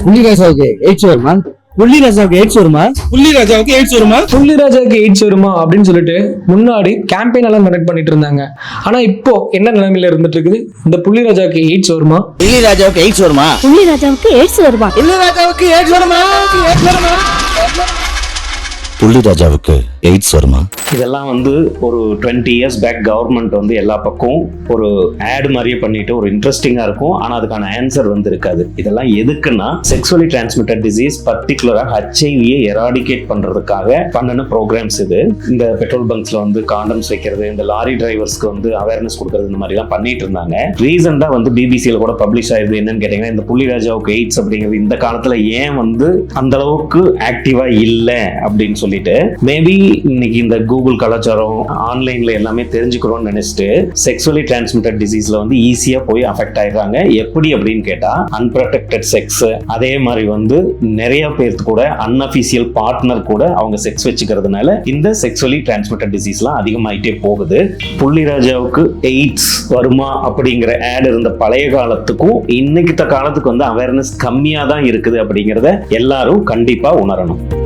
புள்ளிராஜாவுக்கு AIDS வருமா? புள்ளிராஜாவுக்கு AIDS வருமா? புள்ளிராஜாவுக்கு AIDS வருமா? புள்ளிராஜாவுக்கு எய்ட்ஸ் வருமா அப்படின்னு சொல்லிட்டு முன்னாடி கேம்பெயின் எல்லாம் கண்டக்ட் பண்ணிட்டு இருந்தாங்க. ஆனா இப்போ என்ன நிலைமையில இருந்துட்டு இருக்குது? இந்த புள்ளிராஜாவுக்கு எய்ட்ஸ் வருமா? புள்ளிராஜாவுக்கு எய்ட்ஸ் வருமா? புள்ளிராஜாவுக்கு எய்ட்ஸ் வருமா? புள்ளிராஜாவுக்கு எய்ட்ஸ் வருமா? புள்ளிராஜாவுக்கு எய்ட்ஸ் வருமா? இதெல்லாம் ஒரு 20 years பேக் கவர்மெண்ட் எல்லா பக்கம் ஒரு ஆட் மாதிரியே பண்ணிட்டு ஒரு இன்ட்ரெஸ்டிங்கா இருக்கும். ஆனா அதுக்கான ஆன்சர் இருக்காது. இதெல்லாம் எதுக்குன்னா செக்ஸுவலி டிரான்ஸ்மிட்டட் டிசீஸ் பர்டிகுலரா ஹெச்ஐவியை எராடிகேட் பண்றதுக்காக பண்ணின ப்ரோக்ராம்ஸ் இது. இந்த பெட்ரோல் பங்க்ஸ்ல காண்டம்ஸ் வைக்கிறது, இந்த லாரி டிரைவர்ஸ்க்கு அவேர்னஸ் கொடுக்கறது, இந்த மாதிரி எல்லாம் பண்ணிட்டு இருந்தாங்க. ரீசெண்டா பிபிசியில கூட பப்ளிஷ் ஆயிருது. என்னன்னு கேட்டீங்கன்னா, இந்த புள்ளிராஜாவுக்கு எய்ட்ஸ் அப்படிங்கிறது இந்த காலத்துல ஏன் அந்த அளவுக்கு ஆக்டிவா இல்ல அப்படின்னு சொல்லிட்டு மேபி இன்னைக்கு இந்த கூகுள் கலாச்சாரம் ஆன்லைன்ல எல்லாமே தெரிஞ்சுக்கிறோம்னு நினைச்சிட்டு செக்ஸுவலி டிரான்ஸ்மிட்டட் டிசீஸ்ல ஈஸியா போய் அஃபெக்ட் ஆயிடுறாங்க. எப்படி அப்படின்னு கேட்டா அன்ப்ரொடெக்டட் செக்ஸ், அதே மாதிரி நிறைய பேருக்கு கூட அன்அஃபிஷியல் பார்ட்னர் கூட அவங்க செக்ஸ் வச்சுக்கிறதுனால இந்த செக்ஸுவலி டிரான்ஸ்மிட்டட் டிசீஸ்லாம் அதிகமாயிட்டே போகுது. புள்ளிராஜாவுக்கு எய்ட்ஸ் வருமா அப்படிங்கிற ஆட் இருந்த பழைய காலத்துக்கும் இன்னைக்கு காலத்துக்கு அவேர்னஸ் கம்மியா தான் இருக்குது அப்படிங்கிறத எல்லாரும் கண்டிப்பா உணரணும்.